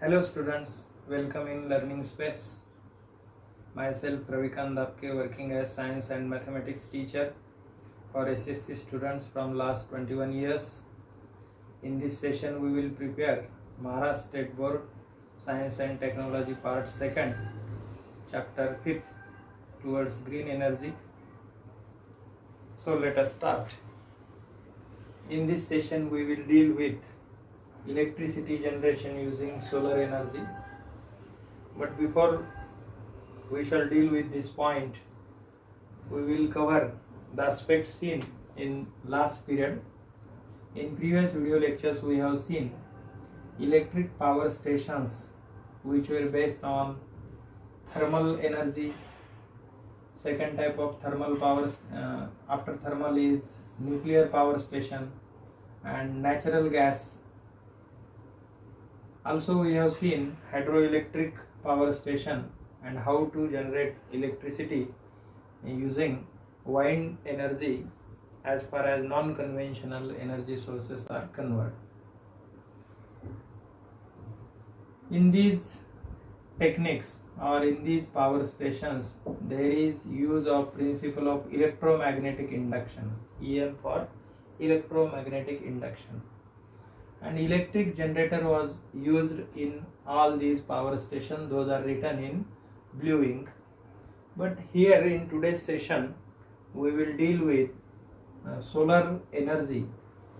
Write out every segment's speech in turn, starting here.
Hello students, welcome in Learning Space. Myself Ravikant Dapke, working as science and mathematics teacher for SSC students from last 21 years. In this session we will prepare Maharashtra State Board Science and Technology Part 2nd, Chapter 5th towards Green Energy. So let us start. In this session we will deal with electricity generation using solar energy. But before we shall deal with this point, we will cover the aspects seen in last period. In previous video lectures we have seen electric power stations which were based on thermal energy. Second type of thermal power after thermal is nuclear power station and natural gas. Also we have seen hydroelectric power station and how to generate electricity using wind energy as far as non-conventional energy sources are concerned. In these techniques or in these power stations there is use of principle of electromagnetic induction, EM for electromagnetic induction. An electric generator was used in all these power stations. Those are written in blue ink. But here in today's session we will deal with solar energy,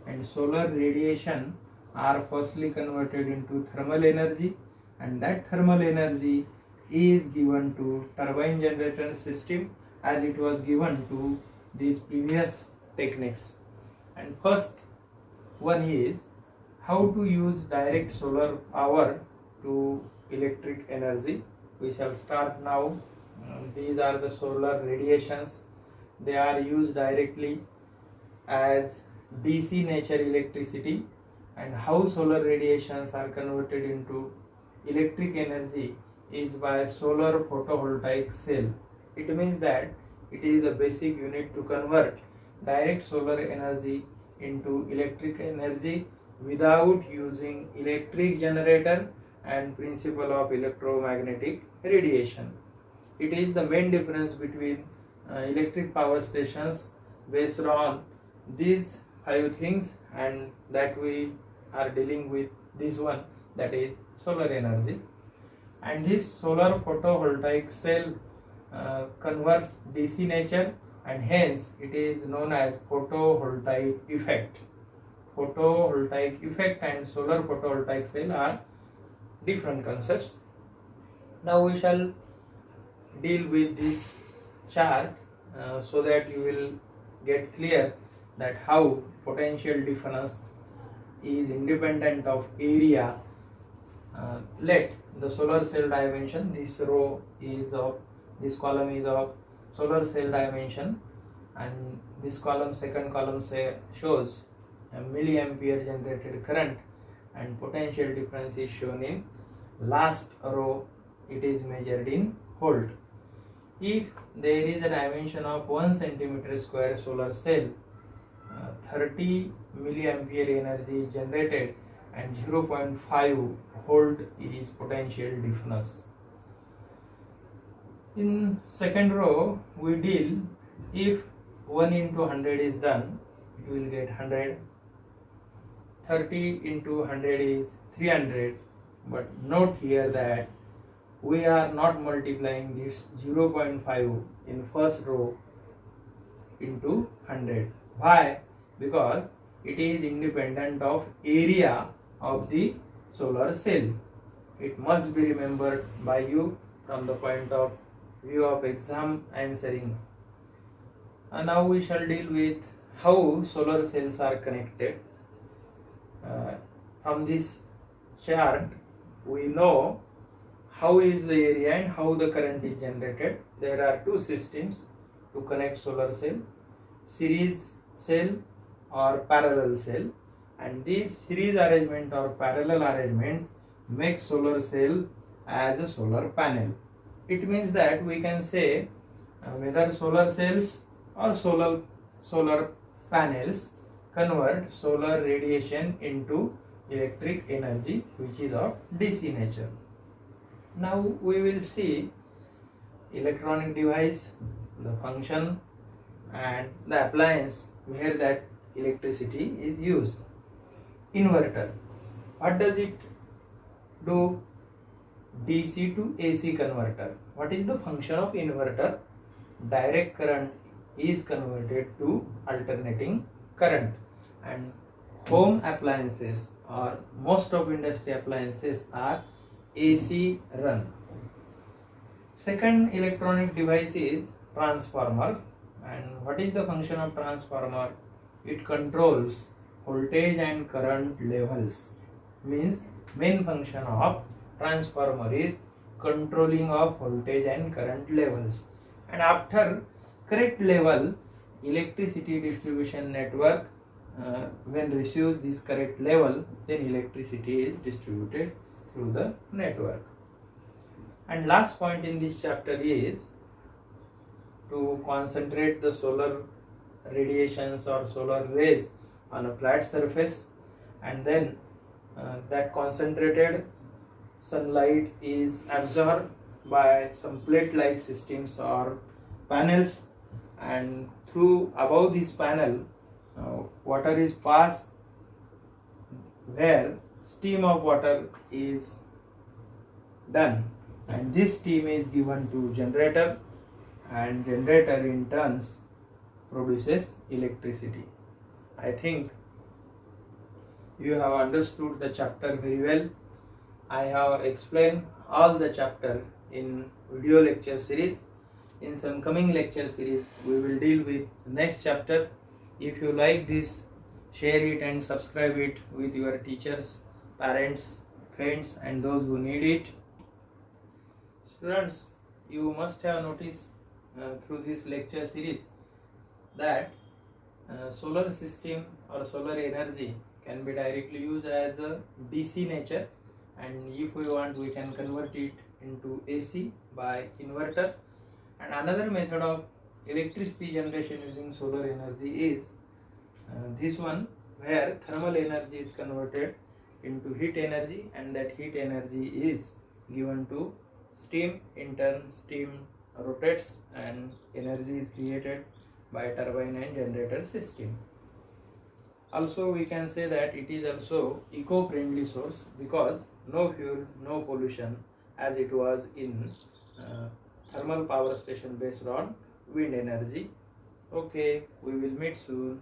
and solar radiation are firstly converted into thermal energy, and that thermal energy is given to turbine generator system as it was given to these previous techniques. And first one is how to use direct solar power to electric energy. We shall start now. These are the solar radiations. They are used directly as DC nature electricity, and how solar radiations are converted into electric energy is by solar photovoltaic cell. It means that it is a basic unit to convert direct solar energy into electric energy without using electric generator and principle of electromagnetic radiation. It is the main difference between electric power stations based on these 5 things, and that we are dealing with this one, that is solar energy. And this solar photovoltaic cell converts DC nature, and hence it is known as photovoltaic effect. Photovoltaic effect and solar photovoltaic cell are different concepts. Now we shall deal with this chart so that you will get clear that how potential difference is independent of area. Let the solar cell dimension, this row is of, this column is of solar cell dimension, and this column, second column shows a milliampere generated current, and potential difference is shown in last row. It is measured in volt. If there is a dimension of 1 centimeter square solar cell, 30 milliampere energy is generated and 0.5 volt is potential difference. In second row we deal, if 1 into 100 is done, it will get 100. 30 into 100 is 300, but note here that we are not multiplying this 0.5 in first row into 100. Why? Because it is independent of area of the solar cell. It must be remembered by you from the point of view of exam answering. And now we shall deal with how solar cells are connected. From this chart we know how is the area and how the current is generated. There are two systems to connect solar cell: series cell or parallel cell, and this series arrangement or parallel arrangement makes solar cell as a solar panel. It means that we can say whether solar cells or solar panels convert solar radiation into electric energy which is of DC nature. Now we will see electronic device, the function and the appliance where that electricity is used. Inverter. What does it do? DC to AC converter. What is the function of inverter? Direct current is converted to alternating current, and home appliances or most of industry appliances are AC run. Second electronic device is transformer, and what is the function of transformer? It controls voltage and current levels. Means main function of transformer is controlling of voltage and current levels, and after correct level electricity distribution network when receives this correct level, then electricity is distributed through the network. And last point in this chapter is to concentrate the solar radiations or solar rays on a flat surface, and then that concentrated sunlight is absorbed by some plate like systems or panels, and through above this panel water is passed where steam of water is done, and this steam is given to generator, and generator in turns produces electricity. I think you have understood the chapter very well. I have explained all the chapter in video lecture series. In some coming lecture series we will deal with the next chapter. If you like this, share it and subscribe it with your teachers, parents, friends and those who need it. Students, you must have noticed through this lecture series that solar system or solar energy can be directly used as a DC nature, and if we want we can convert it into AC by inverter. And another method of electricity generation using solar energy is this one, where thermal energy is converted into heat energy, and that heat energy is given to steam. In turn steam rotates and energy is created by turbine and generator system. Also we can say that it is also eco-friendly source because no fuel, no pollution as it was in thermal power station based on wind energy. Okay, we will meet soon.